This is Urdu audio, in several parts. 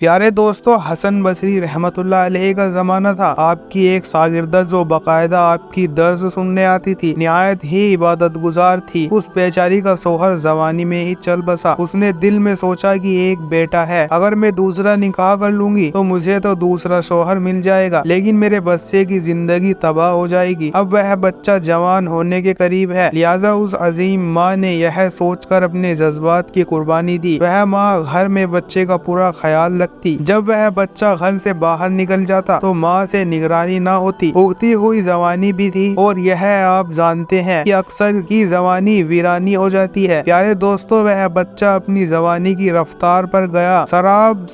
پیارے دوستو، حسن بصری رحمت اللہ علیہ کا زمانہ تھا۔ آپ کی ایک شاگردہ جو باقاعدہ آپ کی درس سننے آتی تھی، نہایت ہی عبادت گزار تھی۔ اس بیچاری کا شوہر جوانی میں ہی چل بسا۔ اس نے دل میں سوچا کہ ایک بیٹا ہے، اگر میں دوسرا نکاح کر لوں گی تو مجھے تو دوسرا شوہر مل جائے گا، لیکن میرے بچے کی زندگی تباہ ہو جائے گی۔ اب وہ بچہ جوان ہونے کے قریب ہے، لہٰذا اس عظیم ماں نے یہ سوچ کر اپنے جذبات کی قربانی دی۔ وہ ماں گھر میں بچے کا پورا خیال رکھتی۔ جب وہ بچہ گھر سے باہر نکل جاتا تو ماں سے نگرانی نہ ہوتی۔ اگتی ہوئی جوانی بھی تھی، اور یہ آپ جانتے ہیں کہ اکثر کی جوانی ویرانی ہو جاتی ہے۔ پیارے دوستو، وہ بچہ اپنی جوانی کی رفتار پر گیا،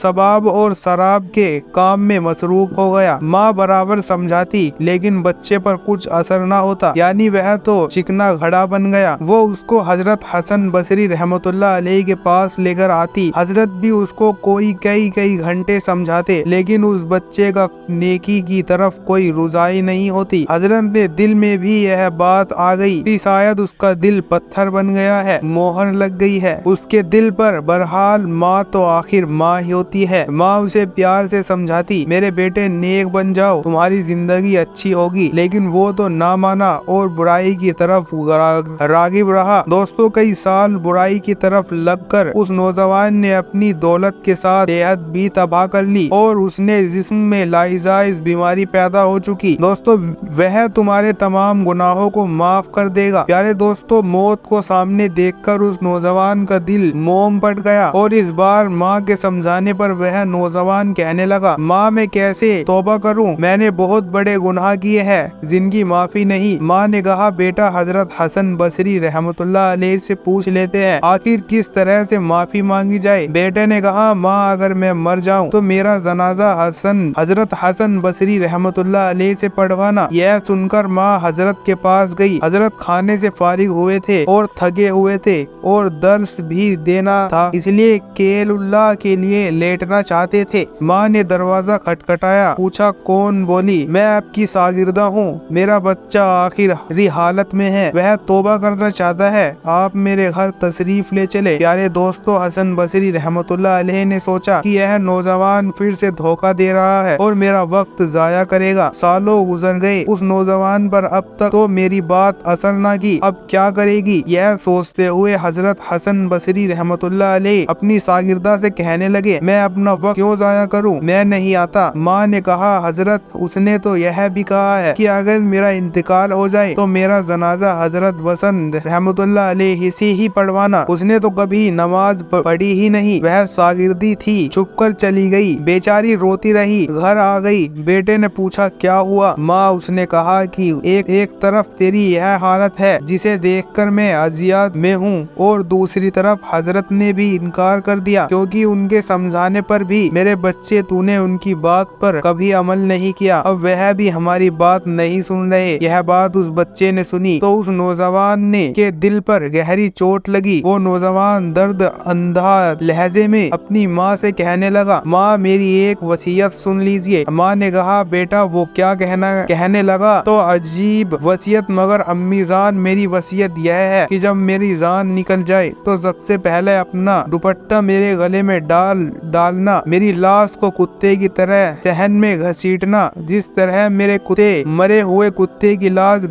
شباب اور شراب کے کام میں مصروف ہو گیا۔ ماں برابر سمجھاتی، لیکن بچے پر کچھ اثر نہ ہوتا، یعنی وہ تو چکنا گھڑا بن گیا۔ وہ اس کو حضرت حسن بصری رحمت اللہ علیہ کے پاس لے کر آتی۔ حضرت بھی اس کو کئی گھنٹے سمجھاتے، لیکن اس بچے کا نیکی کی طرف کوئی رجوع نہیں ہوتی۔ حضرت کے دل میں بھی یہ بات آ گئی کہ شاید اس کا دل پتھر بن گیا ہے، مہر لگ گئی ہے اس کے دل پر۔ بہرحال ماں تو آخر ماں ہی ہوتی ہے۔ ماں اسے پیار سے سمجھاتی، میرے بیٹے نیک بن جاؤ، تمہاری زندگی اچھی ہوگی، لیکن وہ تو نہ مانا اور برائی کی طرف راغب رہا۔ دوستو، کئی سال برائی کی طرف لگ کر اس نوجوان نے اپنی دولت کے ساتھ صحت بھی تباہ کر لی، اور اس نے جسم میں لاعلاج بیماری پیدا ہو چکی۔ دوستو، وہ تمہارے تمام گناہوں کو معاف کر دے گا۔ پیارے دوستو، موت کو سامنے دیکھ کر اس نوجوان کا دل موم پٹ گیا، اور اس بار ماں کے سمجھانے پر وہ نوجوان کہنے لگا، ماں میں کیسے توبہ کروں؟ میں نے بہت بڑے گناہ کیے ہیں جن کی معافی نہیں۔ ماں نے کہا، بیٹا حضرت حسن بصری رحمت اللہ علیہ سے پوچھ لیتے ہیں آخر کس طرح سے معافی مانگی جائے۔ بیٹے نے کہا، ماں اگر میں مر جاؤں تو میرا جنازہ حضرت حسن بصری رحمت اللہ علیہ سے پڑھوانا۔ یہ سن کر ماں حضرت کے پاس گئی۔ حضرت کھانے سے فارغ ہوئے تھے اور تھکے ہوئے تھے، اور درس بھی دینا تھا، اس لیے کیل اللہ کے لیے لیٹنا چاہتے تھے۔ ماں نے دروازہ کھٹکھٹایا، پوچھا، کون؟ بولی، میں آپ کی شاگردہ ہوں، میرا بچہ آخری حالت میں ہے، وہ توبہ کرنا چاہتا ہے، آپ میرے گھر تشریف لے چلے۔ پیارے دوستو، حسن بصری رحمت اللہ علیہ نے سوچا کہ یہ نوجوان پھر سے دھوکہ دے رہا ہے اور میرا وقت ضائع کرے گا۔ سالوں گزر گئے، اس نوجوان پر اب تک تو میری بات اثر نہ کی، اب کیا کرے گی؟ یہ سوچتے ہوئے حضرت حسن بصری رحمت اللہ علیہ اپنی شاگردہ سے کہنے لگے، میں اپنا وقت کیوں ضائع کروں؟ میں نہیں آتا۔ ماں نے کہا، حضرت اس نے تو یہ بھی کہا ہے کہ اگر میرا انتقال ہو جائے تو میرا جنازہ حضرت حسن رحمت اللہ علیہ سے ہی پڑھوانا۔ اس نے تو کبھی نماز پڑھی ہی نہیں، وہ شاگردی تھی، چھپ کر چلی گئی۔ بیچاری روتی رہی، گھر آ گئی۔ بیٹے نے پوچھا، کیا ہوا؟ ماں اس نے کہا کہ ایک طرف تیری یہ حالت ہے جسے دیکھ کر میں اذیت میں ہوں، اور دوسری طرف حضرت نے بھی انکار کر دیا، کیونکہ ان کے سمجھانے پر بھی میرے بچے تو نے ان کی بات پر کبھی عمل نہیں کیا، اب وہ بھی ہماری بات نہیں سن رہے۔ یہ بات اس بچے نے سنی تو اس نوجوان کے دل پر گہری چوٹ لگی۔ وہ نوجوان درد اندھا لہجے میں اپنی ماں سے کہنے لگا، ماں میری ایک وصیت سن لیجئے۔ ماں نے کہا، بیٹا وہ کیا کہنے لگا؟ تو عجیب وصیت، مگر امی جان میری وصیت یہ ہے کہ جب میری جان نکل جائے تو سب سے پہلے اپنا دوپٹہ میرے گلے میں ڈالنا، میری لاش کو کتے کی طرح صحن میں گھسیٹنا، جس طرح مرے ہوئے کتے کی لاش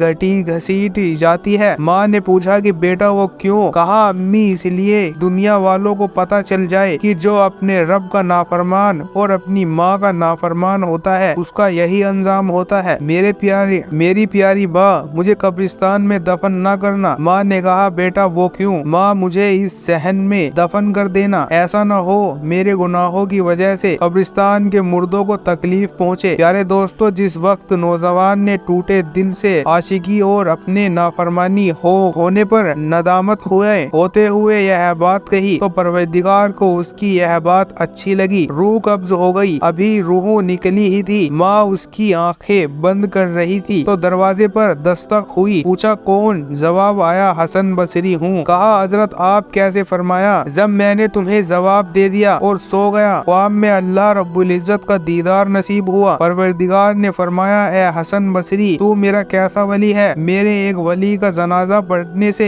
گھسیٹی جاتی ہے۔ ماں نے پوچھا کہ بیٹا وہ کیوں؟ کہا، امی اس لیے دنیا والوں کو پتہ چل جائے کہ جو اپنے رب کا نافرمان اور اپنی ماں کا نافرمان ہوتا ہے اس کا یہی انجام ہوتا ہے۔ میری پیاری ماں، مجھے قبرستان میں دفن نہ کرنا۔ ماں نے کہا، بیٹا وہ کیوں؟ ماں، مجھے اس صحن میں دفن کر دینا، ایسا نہ ہو میرے گناہوں کی وجہ سے قبرستان کے مردوں کو تکلیف پہنچے۔ پیارے دوستو، جس وقت نوجوان نے ٹوٹے دل سے عاشقی اور اپنے نافرمانی ہونے پر ندامت ہوتے ہوئے یہ بات کہی تو پروردگار کو اس کی یہ بات اچھی لگی، روح قبض ہو گئی۔ ابھی روح نکلی ہی تھی، ماں اس کی آنکھیں بند کر رہی تھی تو دروازے پر دستک ہوئی۔ پوچھا، کون؟ جواب آیا، حسن بصری ہوں۔ کہا، حضرت آپ کیسے؟ فرمایا، جب میں نے تمہیں جواب دے دیا اور سو گیا، خواب میں اللہ رب العزت کا دیدار نصیب ہوا۔ پروردگار نے فرمایا، اے حسن بصری، تو میرا کیسا ولی ہے؟ میرے ایک ولی کا جنازہ پڑھنے سے